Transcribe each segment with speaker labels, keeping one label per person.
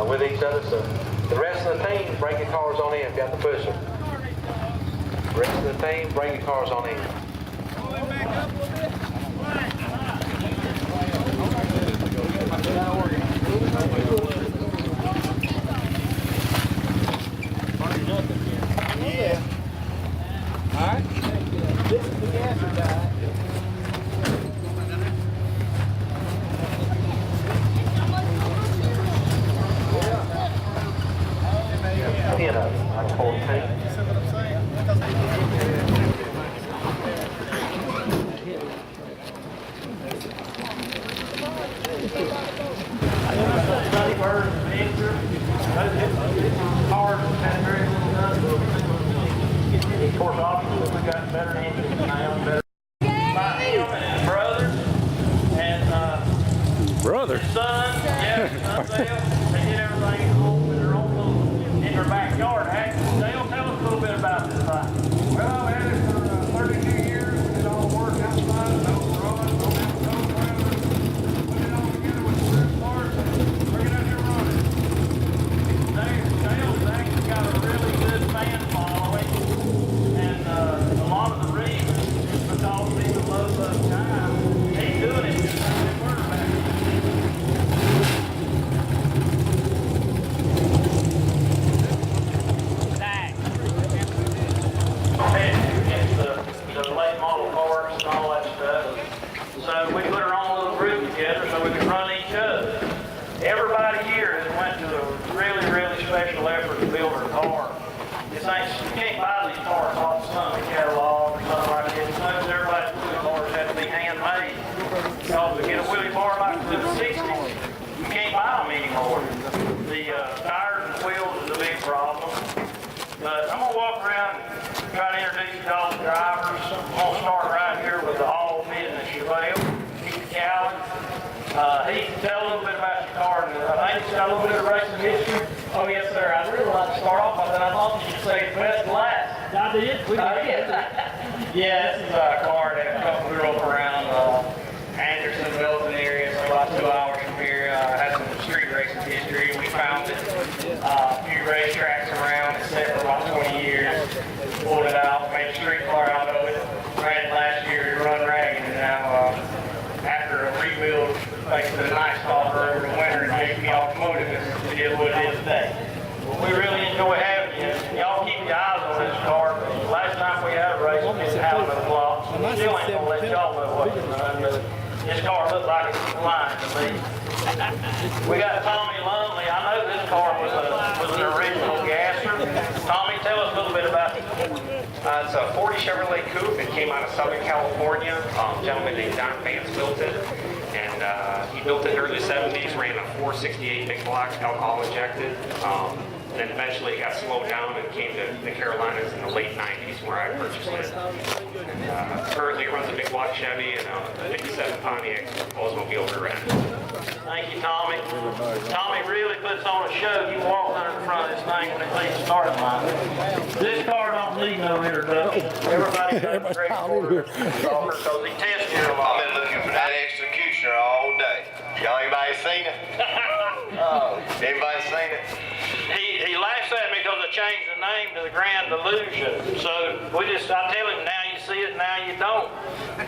Speaker 1: with each other. So the rest of the team, bring your cars on in. Got the pusher. The rest of the team, bring your cars on in.
Speaker 2: Yeah. All right. This is the gasser guy.
Speaker 1: You know, like 14. Of course, obviously, we got better engines now, better. My him and his brother and
Speaker 3: Brother.
Speaker 1: his son, yeah, they did everything cool in their own little, in their backyard. Actually, Dale, tell us a little bit about this thing.
Speaker 4: Well, I've had it for 32 years. It all worked outside, no run, no weather. Put it all together with the rear parts and bring it out here running.
Speaker 1: Dale's actually got a really good fan following, and a lot of the reason is because he's a low bus guy. He's doing it just like a quarterback. It's the late model cars and all that stuff. So we put our own little group together so we can run each other. Everybody here has went to a really, really special effort to build their car. This ain't, you can't buy these cars off some catalog or something like this. Most everybody's wheelie bars have to be handmade. Because to get a wheelie bar like the 60s, you can't buy them anymore. The tires and wheels is a big problem. But I'm going to walk around and try to introduce you to all the drivers. I'm going to start right here with the all business Chevelle, Keith Callan. He can tell a little bit about your car, and I think he's got a little bit of racing history.
Speaker 5: Oh, yes, sir. I'd really like to start off by that. I thought you should say the best last. I did. Yeah, this is a car that we drove around Anderson, Belton area, so about 2 hours from here. Had some street racing history. We found it a few racetracks around. It's set for about 20 years. Pulled it out, made a street car out of it. Ran it last year to run ragged, and now after a rebuild, thanks to the nice offer over the winter, and JP Automotive is what it is today.
Speaker 1: Well, we really enjoy having you. Y'all keep your eyes on this car. Last time we had a race, we didn't have no blocks. We still ain't gonna let y'all know what it's done, but this car looks like it's flying to me. We got Tommy Lumley. I know this car was an original gasser. Tommy, tell us a little bit about it.
Speaker 6: It's a 40 Chevrolet Coupe. It came out of Southern California. A gentleman named Don Vance built it. And he built it in the early 70s, ran a 468 big block, alcohol injected. Then eventually it got slowed down and came to the Carolinas in the late 90s where I purchased it. And currently it runs a big block Chevy and a 57 Pontiac Oldsmobile rear end.
Speaker 1: Thank you, Tommy. Tommy really puts on a show. You walk under the front of this thing when it leaves the starting line. This car don't need no introduction. Everybody knows Greg Porter because he tests here a lot.
Speaker 7: I've been looking for that executioner all day. Y'all anybody seen it? Oh, anybody seen it?
Speaker 1: He laughs at me because I changed the name to the Grand Illusion. So I tell him now you see it, now you don't.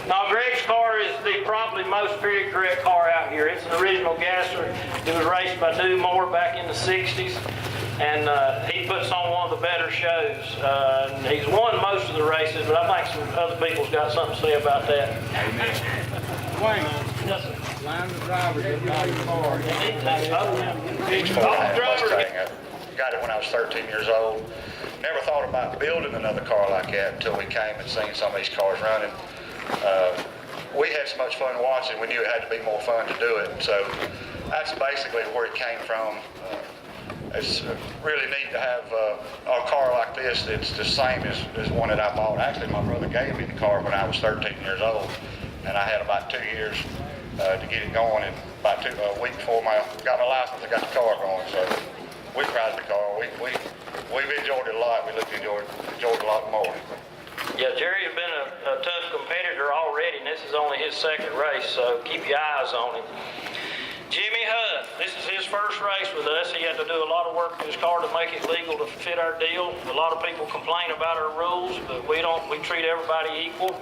Speaker 1: Now Greg's car is the probably most period correct car out here. It's an original gasser. It was raced by Dew Moore back in the 60s. And he puts on one of the better shows. And he's won most of the races, but I think some other people's got something to say about that.
Speaker 4: Amen. Wayne,
Speaker 1: Yes, sir.
Speaker 4: line the drivers in my car.
Speaker 7: Each Mustang. I got it when I was 13 years old. Never thought about building another car like that until we came and seen some of these cars running. We had so much fun watching, we knew it had to be more fun to do it. So that's basically where it came from. It's really neat to have a car like this that's the same as one that I bought. Actually, my brother gave me the car when I was 13 years old, and I had about 2 years to get it going. And about a week before I got my license, I got the car going. So we ride the car. We've enjoyed it a lot. We enjoyed it a lot more.
Speaker 1: Yeah, Jerry has been a tough competitor already, and this is only his second race, so keep your eyes on him. Jimmy Huss. This is his first race with us. He had to do a lot of work to his car to make it legal to fit our deal. A lot of people complain about our rules, but we don't. We treat everybody equal.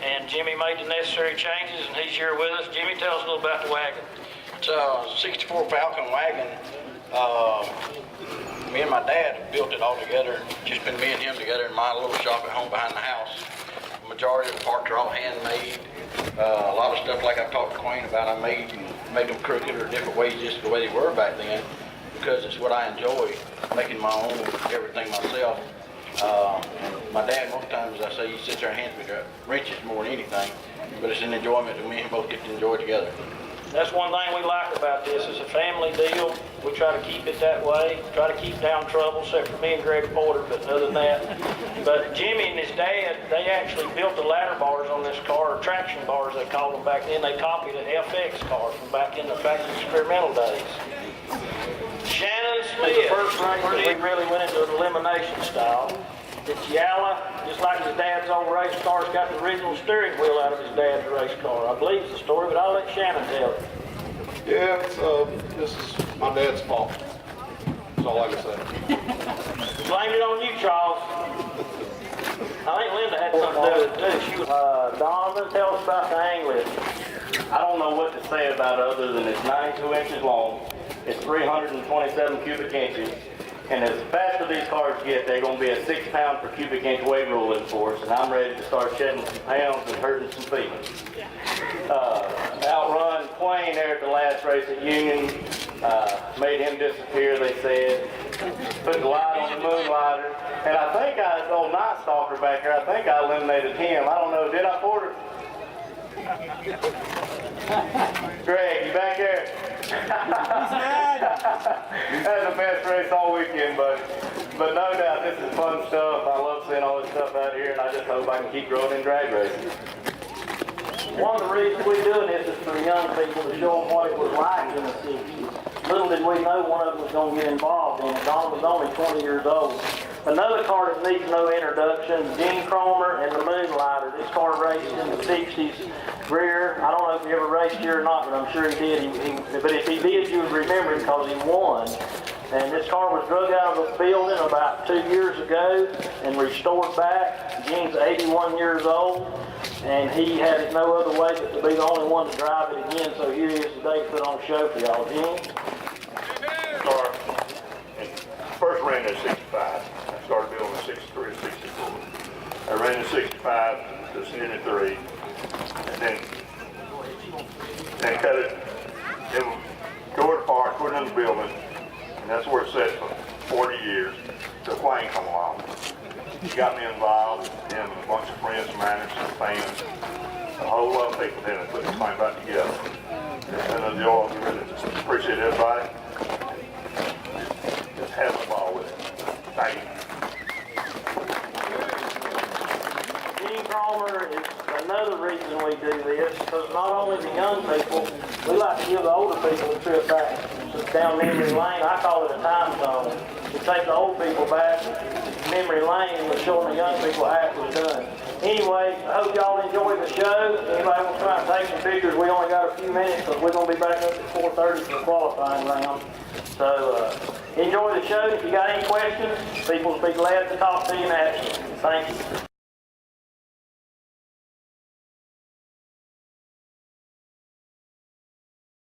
Speaker 1: And Jimmy made the necessary changes, and he's here with us. Jimmy, tell us a little about the wagon.
Speaker 2: It's a 64 Falcon wagon. Me and my dad built it all together. Just been me and him together in my little shop at home behind the house. The majority of the parts are all handmade. A lot of stuff, like I've talked to Queen about, I made them crooked or different ways, just the way they were back then, because it's what I enjoy, making my own everything myself. My dad, most times, I say, he sits there and hands me the wrenches more than anything, but it's an enjoyment that me and him both get to enjoy together.
Speaker 1: That's one thing we like about this. It's a family deal. We try to keep it that way. Try to keep down trouble, except for me and Greg Porter, but other than that. But Jimmy and his dad, they actually built the ladder bars on this car, or traction bars they called them back then. They copied an FX car from back in the factory experimental days. Shannon Smith, the first race that we really went into an elimination style. It's Yalla, just like his dad's old race car. It's got the original steering wheel out of his dad's race car. I believe it's the story, but I'll let Shannon tell it.
Speaker 8: Yeah, this is my dad's fault. That's all I can say.
Speaker 1: Blamed it on you, Charles. I think Linda had something to do with it too. She was, Donovan, tell us about the angling.
Speaker 9: I don't know what to say about it other than it's 92 inches long. It's 327 cubic inches. And as faster these cars get, they're going to be a 6 pound per cubic inch weight rule in force. And I'm ready to start shedding some pounds and hurting some feet. Outrun Quayne there at the last race at Union. Made him disappear, they said. Put the light on the moonlighter. And I think old Night Stalker back here, I think I eliminated him. I don't know, did I, Porter? Greg, you back there? That's the best race all weekend, buddy. But no doubt, this is fun stuff. I love seeing all this stuff out here, and I just hope I can keep growing in drag racing.
Speaker 1: One of the reasons we're doing this is for the young people to show them what it was like in the 60s. Little did we know one of them was going to get involved in it. Don was only 20 years old. Another car that needs no introduction, Gene Cromer and the Moonlighter. This car raced in the 60s. Greer, I don't know if he ever raced here or not, but I'm sure he did. But if he did, you would remember him because he won. And this car was drug out of a building about 2 years ago and restored back. Gene's 81 years old, and he had no other way but to be the only one to drive it again. So here he is today to put on a show for y'all. Gene?
Speaker 4: Car, and first ran in 65. I started building in 63 and 64. I ran in 65 to 73, and then cut it, then tore it apart, put it in the building, and that's where it sat for 40 years till Quayne come along. He got me involved, and a bunch of friends, managers, and fans, a whole lot of people then put this thing back together. And I really just appreciate everybody. Just have a ball with it. Thank you.
Speaker 1: Gene Cromer is another reason we do this, because not only the young people, we like to give the older people a trip back down memory lane. I call it a time zone. We take the old people back memory lane and we're showing the young people how it was done. Anyway, I hope y'all enjoy the show. Anybody want to try and take some pictures? We only got a few minutes, because we're going to be back up at 4:30 for the qualifying round. So enjoy the show. If you got any questions, people will be glad to talk to you and ask you. Thank you.